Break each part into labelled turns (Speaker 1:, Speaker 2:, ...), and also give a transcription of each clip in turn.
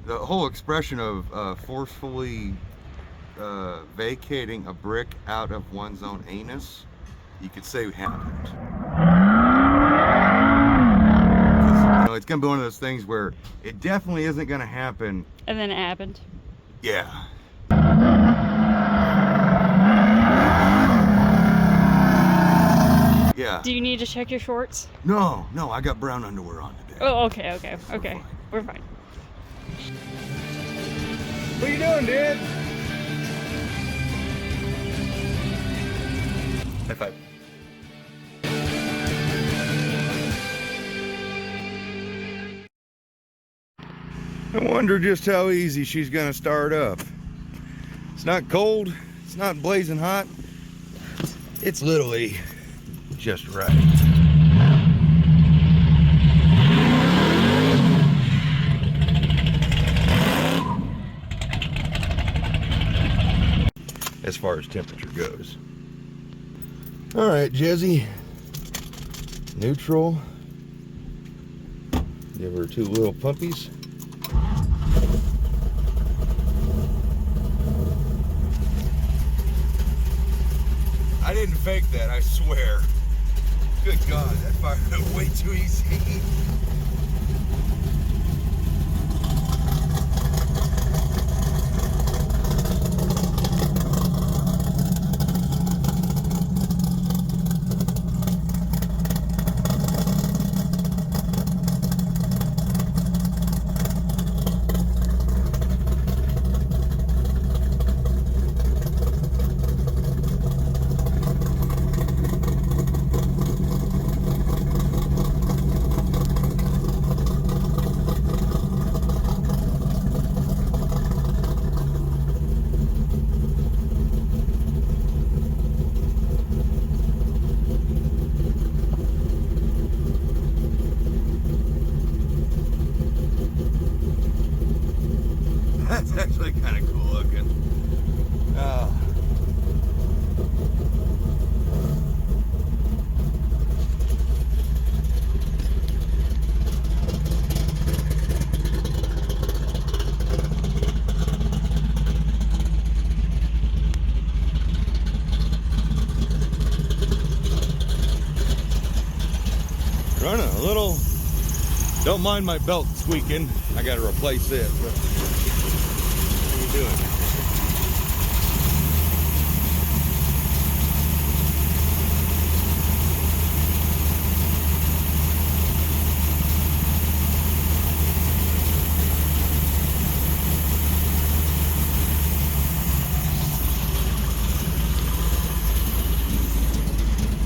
Speaker 1: the whole expression of forcefully vacating a brick out of one's own anus, you could say happened. You know, it's gonna be one of those things where it definitely isn't gonna happen.
Speaker 2: And then it happened.
Speaker 1: Yeah. Yeah.
Speaker 2: Do you need to check your shorts?
Speaker 1: No, I got brown underwear on today.
Speaker 2: Oh, okay. We're fine.
Speaker 1: What are you doing, dude? High five. I wonder just how easy she's gonna start up. It's not cold, it's not blazing hot. It's literally just right. As far as temperature goes. All right, Jezzy. Neutral. Give her 2 little puppies. I didn't fake that, I swear. Good God, that fired up way too easy. That's actually kind of cool looking. Running a little. Don't mind my belt squeaking. I got to replace it. But what are you doing?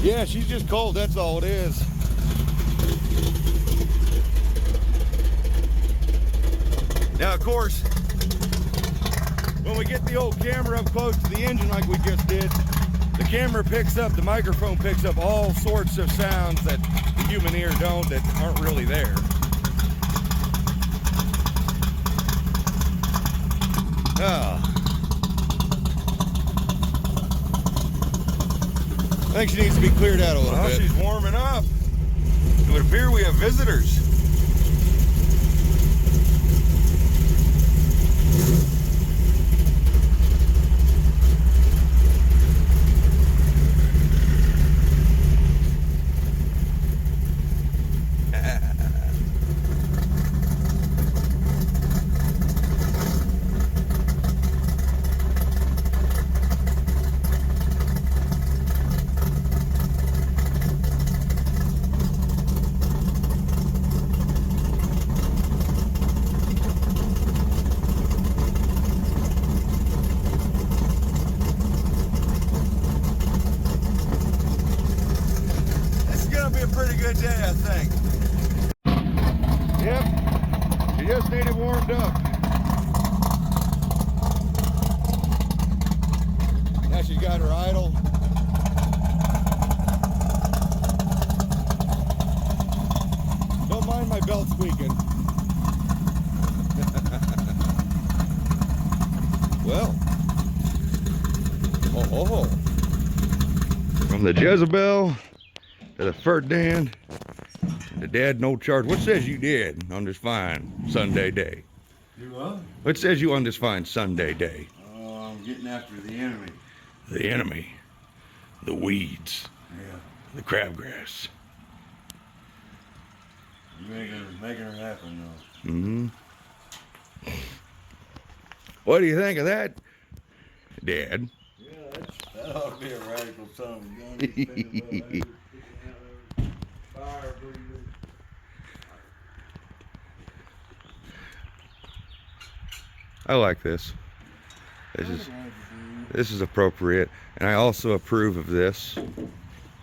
Speaker 1: Yeah, she's just cold. That's all it is. Now, of course, when we get the old camera up close to the engine like we just did, the camera picks up, the microphone picks up all sorts of sounds that the human ear don't, that aren't really there. I think she needs to be cleared out a little bit. She's warming up. It would appear we have visitors. Good day, I think. Yep, she just needed warmed up. Now she's got her idle. Don't mind my belt squeaking. Well, from the Jezebel to the Ferdinand, the dad no charge. What says you did on this fine Sunday day? Do what?
Speaker 2: What
Speaker 1: says you on this fine Sunday day?
Speaker 3: Oh, I'm getting after the enemy.
Speaker 1: The enemy. The weeds.
Speaker 3: Yeah.
Speaker 1: The crabgrass.
Speaker 3: Making her happen, though.
Speaker 1: Mm-hmm. What do you think of that, Dad?
Speaker 3: Yeah, that ought to be a radical son of a gun. Fire,
Speaker 1: I like this. This is appropriate, and I also approve of this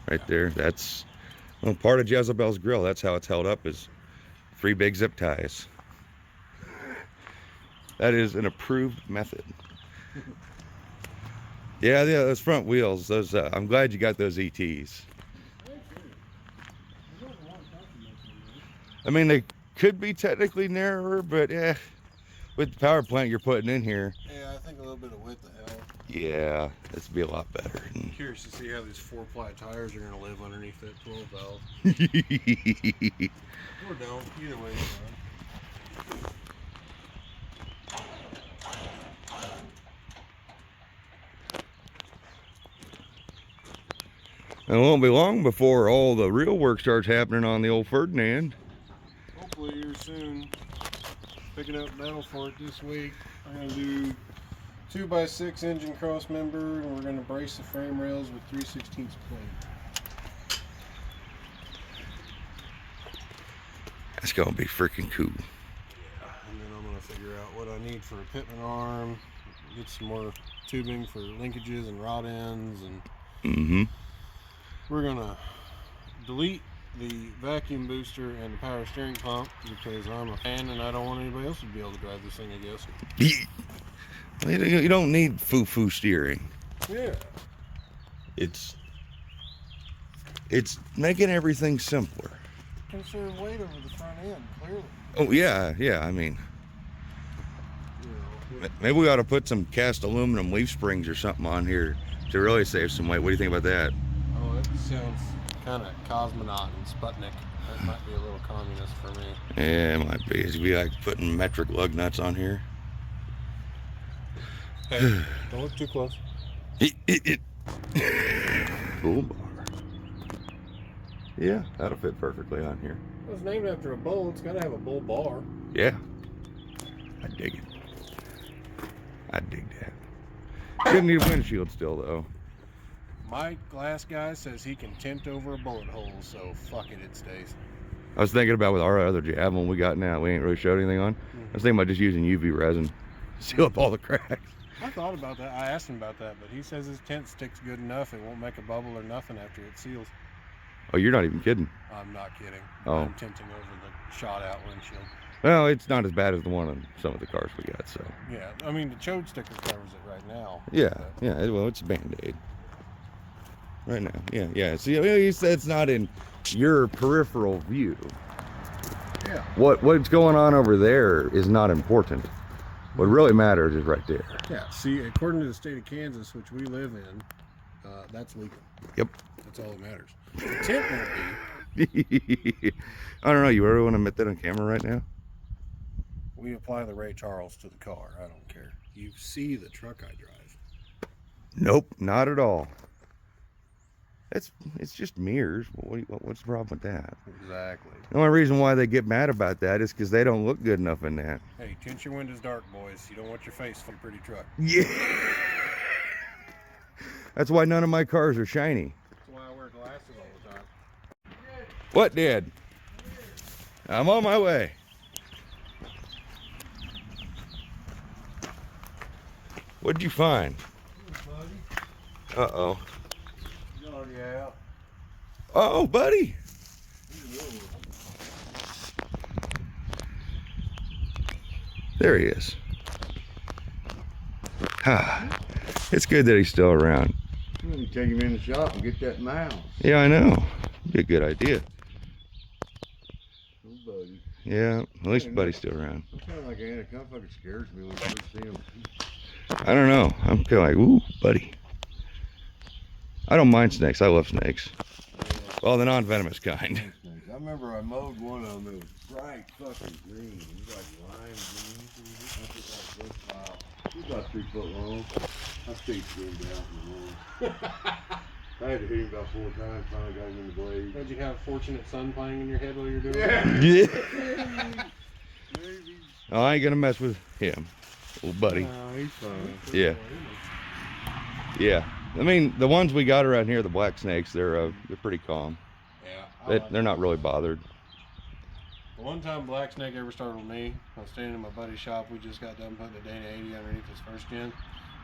Speaker 1: right there. That's part of Jezebel's grill. That's how it's held up, is 3 big zip ties. That is an approved method. Yeah, those front wheels. Those I'm glad you got those ETs. I mean, they could be technically narrower, but yeah, with the power plant you're putting in here.
Speaker 3: Yeah, I think a little bit of width will help.
Speaker 1: Yeah, this would be a lot better.
Speaker 3: I'm curious to see how these 4-ply tires are going to live underneath that 12 valve. Or don't. Either way, it's fine.
Speaker 1: It won't be long before all the real work starts happening on the old Ferdinand.
Speaker 3: Hopefully here soon. Picking up metal for it this week. I'm going to do 2x6 engine cross member, and we're going to brace the frame rails with 3/16 plate.
Speaker 1: That's going to be freaking cool.
Speaker 3: And then I'm going to figure out what I need for a pitman arm, get some more tubing for linkages and rod ends, and we're going to delete the vacuum booster and the power steering pump because I'm a fan and I don't want anybody else to be able to drive this thing, I guess.
Speaker 1: You don't need foo-foo steering.
Speaker 3: Yeah.
Speaker 1: It's making everything simpler.
Speaker 3: Conserve weight over the front end, clearly.
Speaker 1: Oh, yeah, I mean,
Speaker 3: You know,
Speaker 1: maybe we ought to put some cast aluminum leaf springs or something on here to really save some weight. What do you think about that?
Speaker 3: oh, that sounds kind of cosmonaut and Sputnik. That might be a little communist for me.
Speaker 1: Yeah, it might be. It'd be like putting metric lug nuts on here.
Speaker 3: Hey, don't look too close.
Speaker 1: Bull bar. Yeah, that'll fit perfectly on here.
Speaker 3: It was named after a bull. It's got to have a bull bar.
Speaker 1: Yeah, I dig it. I dig that. Shouldn't need a windshield still though.
Speaker 3: My glass guy says he can tint over a bullet hole, so fuck it, it stays.
Speaker 1: I was thinking about with our other Javelin we got now, we ain't really showed anything on. I was thinking about just using UV resin, seal up all the cracks.
Speaker 3: I thought about that. I asked him about that, but he says his tint sticks good enough. It won't make a bubble or nothing after it seals.
Speaker 1: Oh, you're not even kidding.
Speaker 3: I'm not kidding.
Speaker 1: Oh.
Speaker 3: I'm tinting over the shot out windshield.
Speaker 1: Well, it's not as bad as the one on some of the cars we got, so.
Speaker 3: Yeah, I mean, the chode sticker covers it right now.
Speaker 1: Yeah,
Speaker 3: but
Speaker 1: yeah, well, it's a Band-Aid. Right now, yeah. See, you said it's not in your peripheral view.
Speaker 3: yeah.
Speaker 1: What's going on over there is not important. What really matters is right there.
Speaker 3: Yeah, see, according to the state of Kansas, which we live in, that's legal.
Speaker 1: Yep.
Speaker 3: That's all that matters. The tint won't be.
Speaker 1: I don't know, you ever want to admit that on camera right now?
Speaker 3: We apply the Ray Charles to the car. I don't care. You see the truck I drive.
Speaker 1: Nope, not at all. It's just mirrors. What's the problem with that?
Speaker 3: Exactly.
Speaker 1: The only reason why they get mad about that is because they don't look good enough in that.
Speaker 3: Hey, tint your windows dark, boys. You don't want your face for a pretty truck.
Speaker 1: Yeah. That's why none of my cars are shiny.
Speaker 3: That's why I wear glasses all the time.
Speaker 1: What, Dad? I'm on my way. What'd you find? Uh-oh.
Speaker 3: Yeah.
Speaker 1: Oh, buddy. There he is. Ah, it's good that he's still around.
Speaker 3: You take him in the shop and get that mouse.
Speaker 1: Yeah, I know. Be a good idea.
Speaker 3: Oh, buddy.
Speaker 1: Yeah, at least Buddy's still around.
Speaker 3: I'm kind of like Anna. It kind of fucking scares me when I first see him.
Speaker 1: I don't know. I'm kind of like, ooh, Buddy. I don't mind snakes. I love snakes. Well, the non-venomous kind.
Speaker 3: I remember I mowed one of them. It was bright fucking green. It was like lime green.
Speaker 1: about 3 foot long. I stayed skinned out in the morning. I had to hit him about 4 times, finally got him in the blade.
Speaker 3: Did you have a fortunate son playing in your head while you're doing
Speaker 1: it? Yeah. Oh, I ain't gonna mess with him, little buddy.
Speaker 3: No, he's fine.
Speaker 1: Yeah. Yeah. I mean, the ones we got around here, the black snakes, they're pretty calm.
Speaker 3: Yeah.
Speaker 1: They're not really bothered.
Speaker 3: The one time black snake ever started with me, I was standing in my buddy's shop. We just got done putting a Dana 80 underneath his first gen.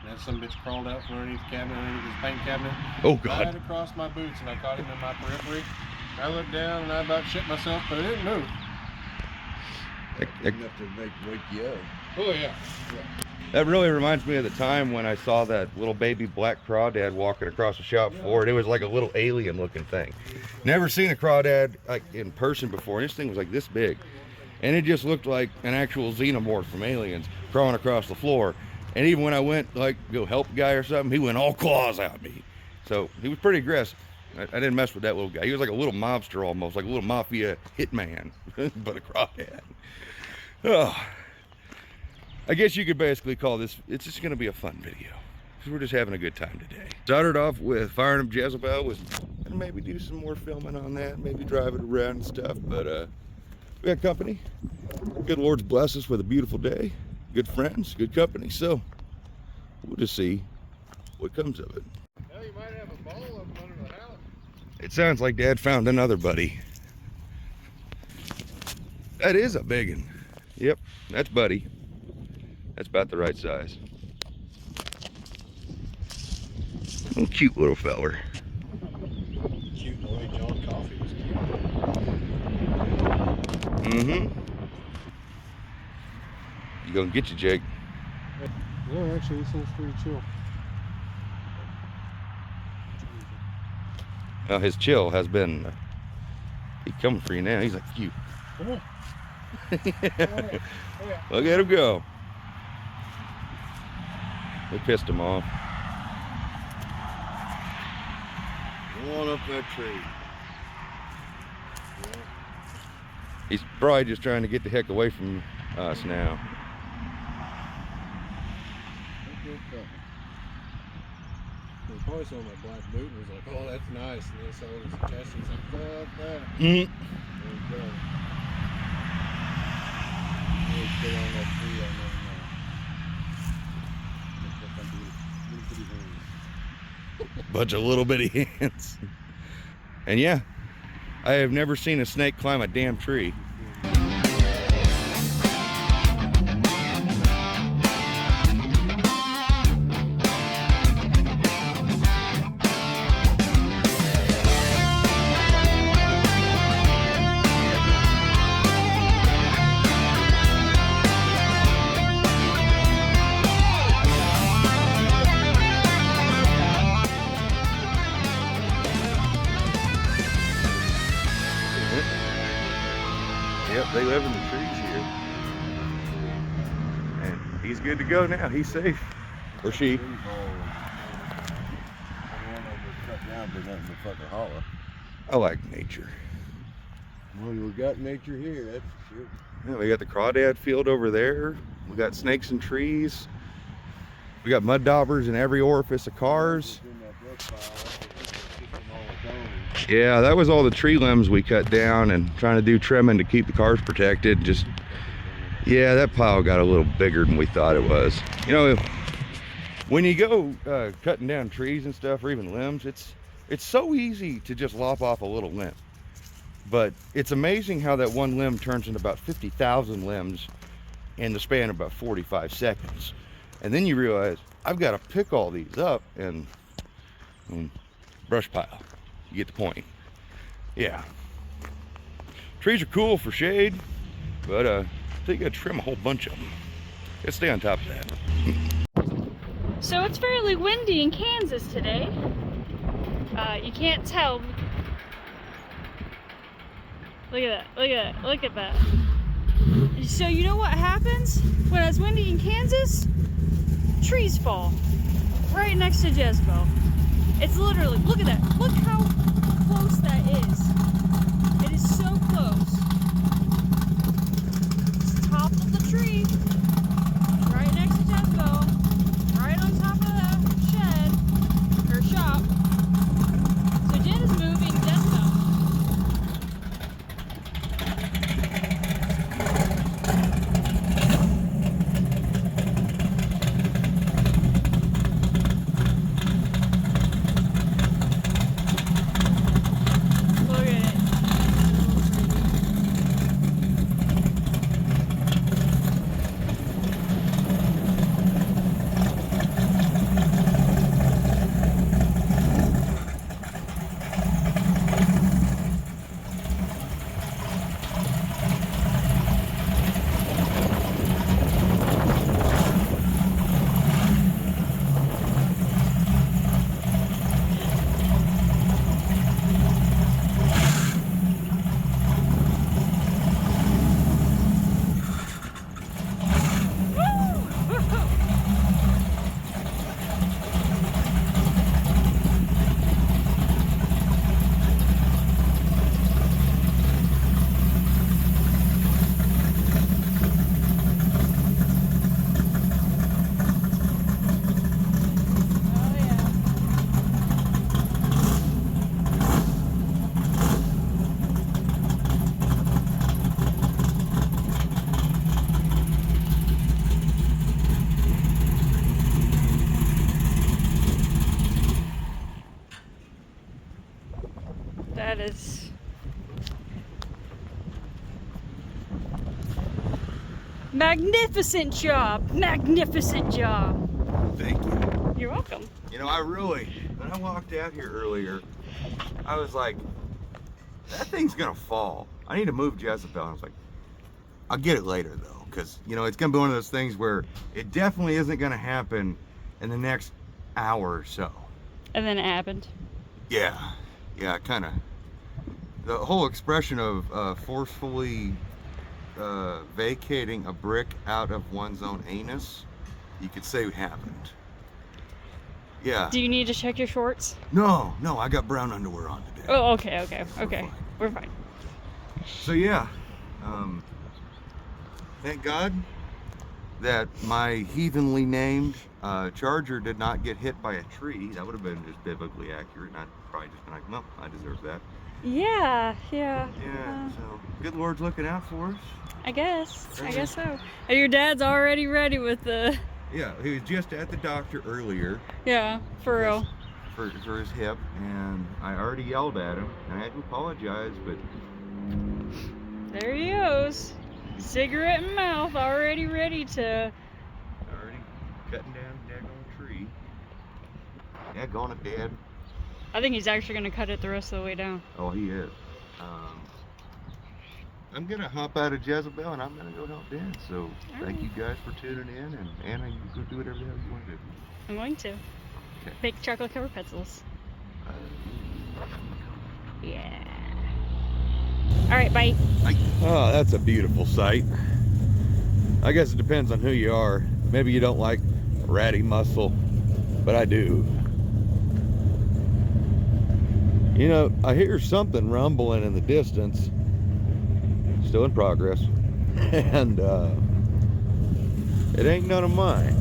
Speaker 3: And that some bitch crawled out from underneath the cabinet, underneath his paint cabinet.
Speaker 1: Oh, God.
Speaker 3: Right across my boots, and I caught him in my periphery. I looked down, and I about shit myself, but it didn't move.
Speaker 1: Enough to wake you up.
Speaker 3: Oh, yeah.
Speaker 1: That really reminds me of the time when I saw that little baby black crawdad walking across the shop floor, and it was like a little alien looking thing. Never seen a crawdad like in person before, and this thing was like this big. And it just looked like an actual xenomorph from Aliens crawling across the floor. And even when I went like go help a guy or something, he went all claws at me. So he was pretty aggressive. I didn't mess with that little guy. He was like a little mobster almost, like a little mafia hitman, but a crawdad. Oh. I guess you could basically call this, it's just gonna be a fun video. Because we're just having a good time today. Started off with firing up Jezebel, was gonna maybe do some more filming on that, maybe drive it around and stuff, but we got company. Good Lord's blessed us with a beautiful day. Good friends, good company, so we'll just see what comes of it.
Speaker 3: Well, you might have a ball up under the house.
Speaker 1: It sounds like Dad found another buddy. That is a big one. Yep, that's Buddy. That's about the right size. Oh, cute little feller.
Speaker 3: Cute the way John Coffee was cute.
Speaker 1: Mm-hmm. You gonna get you, Jake?
Speaker 3: Yeah, actually, this one's pretty chill.
Speaker 1: Well, his chill has been, he's coming for you now. He's like, cute.
Speaker 3: Come on.
Speaker 1: Look at him go. We pissed him off.
Speaker 3: Going up that tree.
Speaker 1: Yeah. He's probably just trying to get the heck away from us now.
Speaker 3: He probably saw my black boot and was like, oh, that's nice. And then saw his chest and he's like, fuck that. There you go. He's still on that tree, I know.
Speaker 1: Bunch of little bitty hands. And yeah, I have never seen a snake climb a damn tree. Yep, they live in the trees here. And he's good to go now. He's safe. Or she. I like nature.
Speaker 3: Well, we got nature here, that's for sure.
Speaker 1: Yeah, we got the crawdad field over there. We got snakes and trees. We got mud daubers in every orifice of cars. Yeah, that was all the tree limbs we cut down and trying to do trimming to keep the cars protected. Just, yeah, that pile got a little bigger than we thought it was. You know, when you go cutting down trees and stuff, or even limbs, it's so easy to just lop off a little limb. But it's amazing how that one limb turns into about 50,000 limbs in the span of about 45 seconds. And then you realize, I've got to pick all these up and brush pile. You get the point. Yeah. Trees are cool for shade, but you gotta trim a whole bunch of them. Gotta stay on top of that.
Speaker 2: So it's fairly windy in Kansas today. You can't tell. Look at that, look at that, look at that. So you know what happens when it's windy in Kansas? Trees fall right next to Jezebel. It's literally, look at that. Look how close that is. It is so close. It's top of the tree, right next to Jezebel. is. Magnificent job! Magnificent job!
Speaker 1: Thank you.
Speaker 2: You're welcome.
Speaker 1: You know, when I walked out here earlier, I was like, that thing's gonna fall. I need to move Jezebel. I was like, I'll get it later though, because, you know, it's gonna be one of those things where it definitely isn't gonna happen in the next hour or so.
Speaker 2: And then it happened.
Speaker 1: Yeah, kind of. The whole expression of forcefully vacating a brick out of one's own anus, you could say it happened. Yeah.
Speaker 2: Do you need to check your shorts?
Speaker 1: No, I got brown underwear on today.
Speaker 2: Oh, okay. We're fine.
Speaker 1: So yeah, thank God that my heathenly named Charger did not get hit by a tree. That would have been just biblically accurate, and I'd probably just been like, well, I deserve that.
Speaker 2: Yeah.
Speaker 1: So good Lord's looking out for us.
Speaker 2: I guess so. And your dad's already ready with the...
Speaker 1: Yeah, he was just at the doctor earlier.
Speaker 2: Yeah, for real.
Speaker 1: For his hip, and I already yelled at him, and I had to apologize, but...
Speaker 2: There he goes. Cigarette in mouth, already ready to...
Speaker 1: Already cutting down a daggone tree. Daggone it, Dad.
Speaker 2: I think he's actually going to cut it the rest of the way down.
Speaker 1: Oh, he is. I'm going to hop out of Jezebel, and I'm going to go help Dad. So, thank you guys for tuning in, and Anna, you go do whatever the hell you want to do.
Speaker 2: I'm going to.
Speaker 1: Okay.
Speaker 2: Bake chocolate covered pretzels. Yeah. Alright, bye.
Speaker 1: Oh, that's a beautiful sight. I guess it depends on who you are. Maybe you don't like ratty muscle, but I do. You know, I hear something rumbling in the distance. Still in progress. And it ain't none of mine.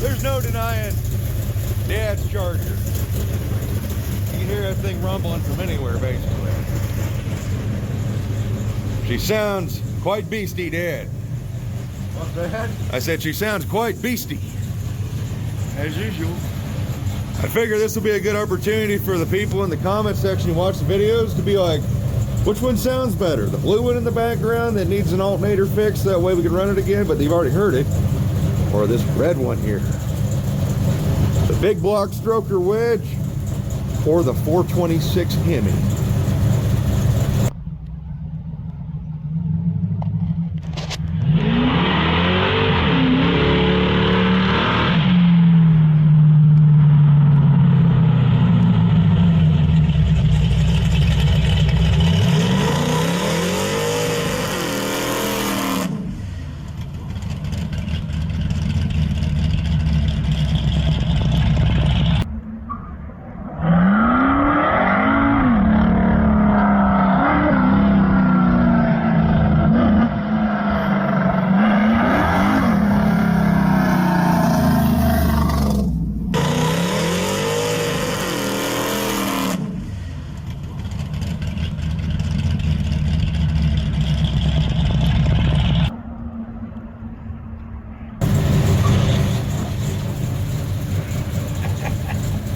Speaker 1: There's no denying Dad's Charger. You can hear that thing rumbling from anywhere, basically. She sounds quite beastie, Dad.
Speaker 3: What's that?
Speaker 1: I said she sounds quite beastie.
Speaker 3: As usual.
Speaker 1: I figure this will be a good opportunity for the people in the comment section who watch the videos to be like, which one sounds better? The blue one in the background that needs an alternator fix, that way we can run it again, but they've already heard it. Or this red one here. The big block stroker wedge or the 426 Hemi.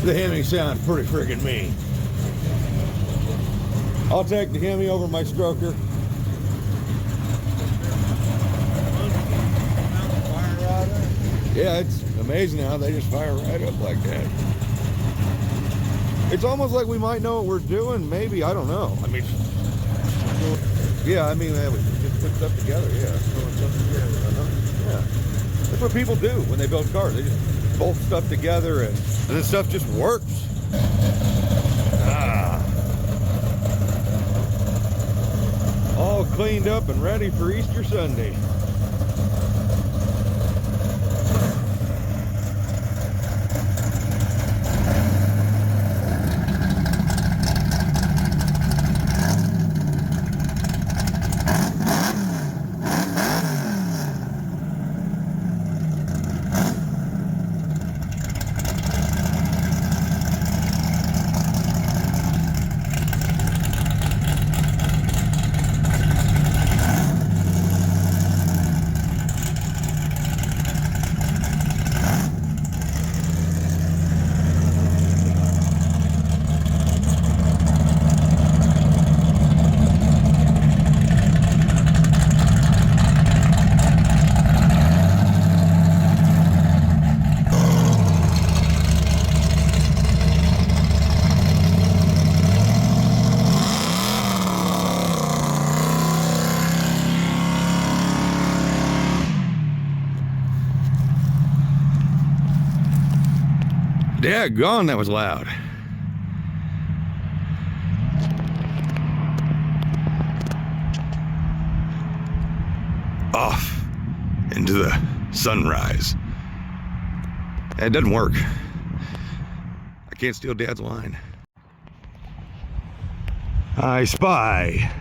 Speaker 1: The Hemi sounds pretty friggin' mean. I'll take the Hemi over my stroker. Yeah, it's amazing how they just fire right up like that. It's almost like we might know what we're doing. Maybe, I don't know. I mean, yeah, I mean, we just put stuff together. Yeah, yeah. That's what people do when they build cars. They just bolt stuff together, and this stuff just works. All cleaned up and ready for Easter Sunday. Daggone, that was loud. Off into the sunrise. It doesn't work. I can't steal Dad's line. I spy.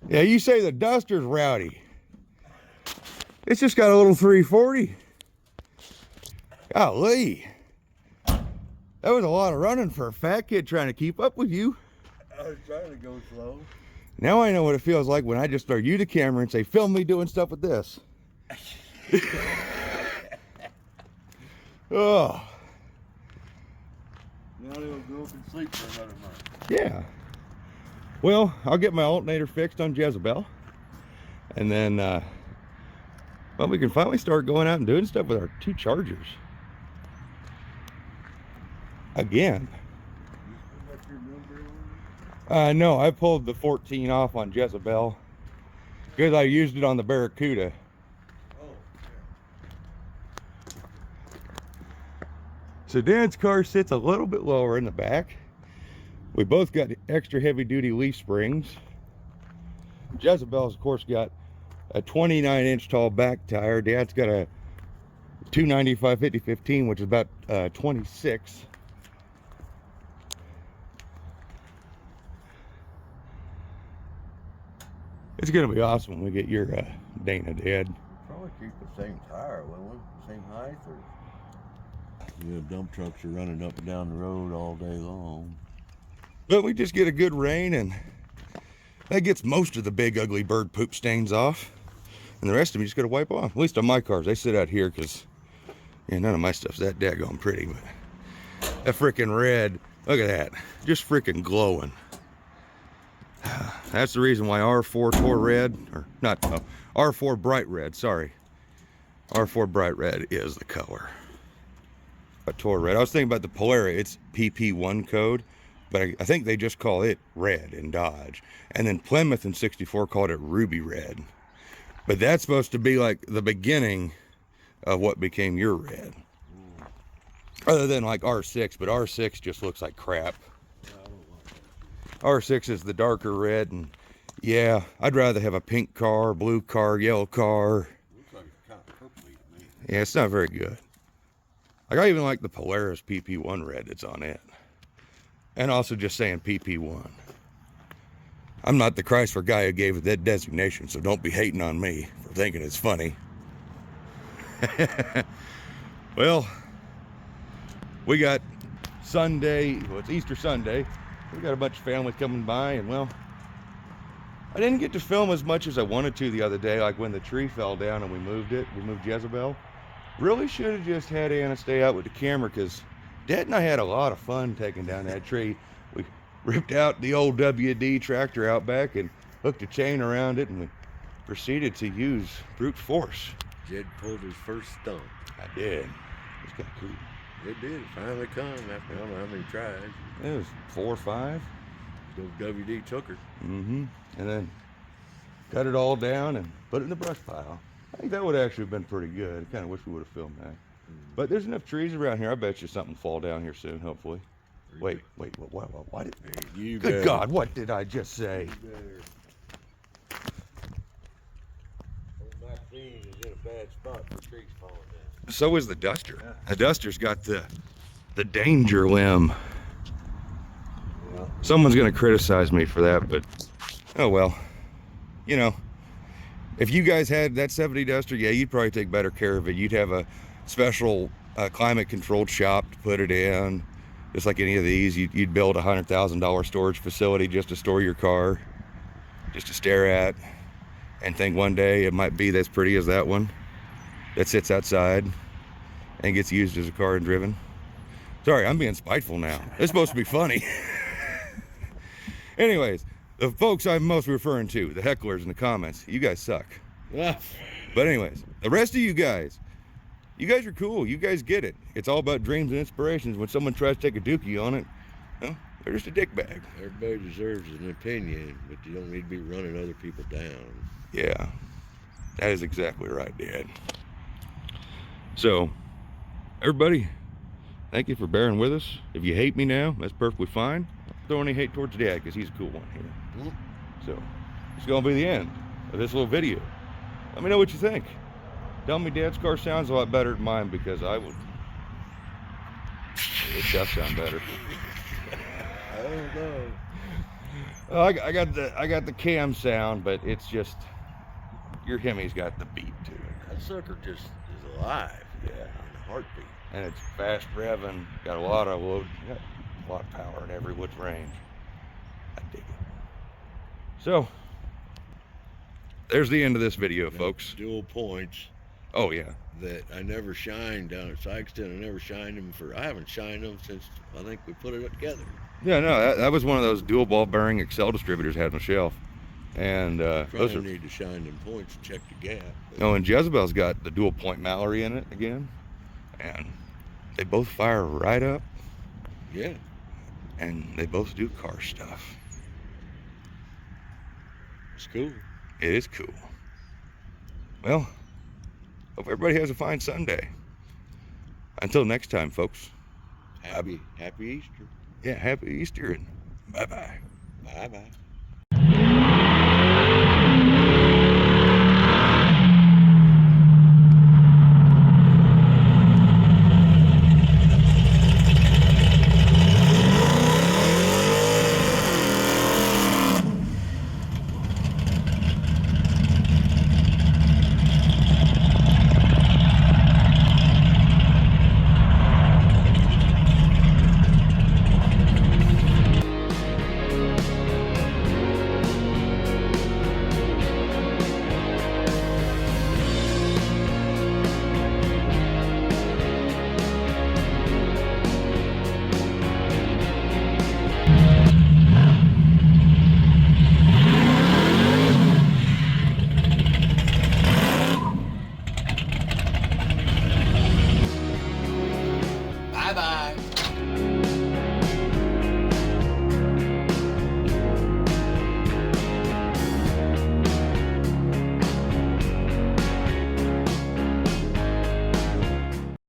Speaker 1: Yeah, you say the Duster's rowdy. It's just got a little 340. Golly. That was a lot of running for a fat kid trying to keep up with you.
Speaker 3: I was trying to go slow.
Speaker 1: Now I know what it feels like when I just throw you the camera and say, film me doing stuff with this. Oh.
Speaker 3: Now they'll go up and sleep for another month.
Speaker 1: Yeah. Well, I'll get my alternator fixed on Jezebel. And then, well, we can finally start going out and doing stuff with our two Chargers. Again.
Speaker 3: You still got your number on?
Speaker 1: No, I pulled the 14 off on Jezebel because I used it on the Barracuda.
Speaker 3: Oh, yeah.
Speaker 1: So Dan's car sits a little bit lower in the back. We both got extra heavy duty leaf springs. Jezebel's of course got a 29-inch tall back tire. Dad's got a 295 50/15, which is about 26. It's gonna be awesome when we get your Dana, Dad.
Speaker 4: Probably keep the same tire, wouldn't we? Same height, or yeah, dump trucks are running up and down the road all day long.
Speaker 1: But we just get a good rain, and that gets most of the big ugly bird poop stains off, and the rest of them you just gotta wipe off. At least on my cars, they sit out here because none of my stuff's that daggone pretty. But that freaking red, look at that, just freaking glowing. That's the reason why R4 Tor Red, or not, R4 Bright Red, sorry. R4 Bright Red is the color. A Tor Red. I was thinking about the Polara, it's PP1 code, but I think they just call it red in Dodge. And then Plymouth in 64 called it Ruby Red. But that's supposed to be like the beginning of what became your red. Other than like R6, but R6 just looks like crap. R6 is the darker red, and yeah, I'd rather have a pink car, blue car, yellow car.
Speaker 4: Looks like it's kind of purpley to me.
Speaker 1: Yeah, it's not very good. Like, I even like the Polaris PP1 red that's on it. And also just saying PP1. I'm not the Chrysler guy who gave it that designation, so don't be hating on me for thinking it's funny. Well, we got Sunday, well, it's Easter Sunday. We got a bunch of family coming by, and well, I didn't get to film as much as I wanted to the other day, like when the tree fell down and we moved Jezebel. Really should have just had Anna stay out with the camera, because Dad and I had a lot of fun taking down that tree. We ripped out the old WD tractor out back and hooked a chain around it, and we proceeded to use brute force.
Speaker 4: Jed pulled his first stump.
Speaker 1: I did. It's kind of cool.
Speaker 4: It did finally come after I don't know how many tries.
Speaker 1: It was 4 or 5.
Speaker 4: The WD took her.
Speaker 1: And then cut it all down and put it in the brush pile. I think that would actually have been pretty good. I kind of wish we would have filmed that. But there's enough trees around here. I bet you something will fall down here soon, hopefully. Wait, what did...
Speaker 4: You
Speaker 1: Good
Speaker 4: better.
Speaker 1: God, what did I just say?
Speaker 4: Old Maxine is in a bad spot for trees falling down.
Speaker 1: So is the Duster. The Duster's got the danger limb.
Speaker 4: Yeah.
Speaker 1: Someone's going to criticize me for that, but oh well. You know, if you guys had that 70 Duster, yeah, you'd probably take better care of it. You'd have a special climate-controlled shop to put it in. Just like any of these, you'd build a $100,000 storage facility just to store your car, just to stare at, and think one day it might be as pretty as that one that sits outside and gets used as a car and driven. Sorry, I'm being spiteful now. It's supposed to be funny. Anyways, the folks I'm most referring to, the hecklers in the comments, you guys suck.
Speaker 4: Yeah.
Speaker 1: But anyways, the rest of you guys are cool. You guys get it. It's all about dreams and inspirations. When someone tries to take a dookie on it, well, they're just a dickbag.
Speaker 4: Everybody deserves an opinion, but you don't need to be running other people down.
Speaker 1: Yeah, that is exactly right, Dad. So, everybody, thank you for bearing with us. If you hate me now, that's perfectly fine. Throw any hate towards Dad, because he's a cool one here. So, it's going to be the end of this little video. Let me know what you think. Tell me Dad's car sounds a lot better than mine, because I would. It does sound better.
Speaker 4: I don't know.
Speaker 1: I got the cam sound, but it's just your Hemi's got the beat to it.
Speaker 4: That sucker just is alive.
Speaker 1: Yeah.
Speaker 4: In a heartbeat.
Speaker 1: And it's fast revving, got a lot of load, got a lot of power in every wood's range. I dig it. So, there's the end of this video, folks.
Speaker 4: Dual points
Speaker 1: Oh yeah.
Speaker 4: that I never shined down at Sykeston. I never shined them I haven't shined them since I think we put it together.
Speaker 1: Yeah, no, that was one of those dual ball bearing Excel distributors had on the shelf. And those
Speaker 4: Probably
Speaker 1: are,
Speaker 4: need to shine them points and check the gap.
Speaker 1: oh, and Jezebel's got the dual point Mallory in it again. And they both fire right up.
Speaker 4: Yeah.
Speaker 1: And they both do car stuff.
Speaker 4: It's cool.
Speaker 1: It is cool. Well, hope everybody has a fine Sunday. Until next time, folks.
Speaker 4: Happy Easter.
Speaker 1: Yeah, happy Easter and bye-bye.
Speaker 4: Bye-bye.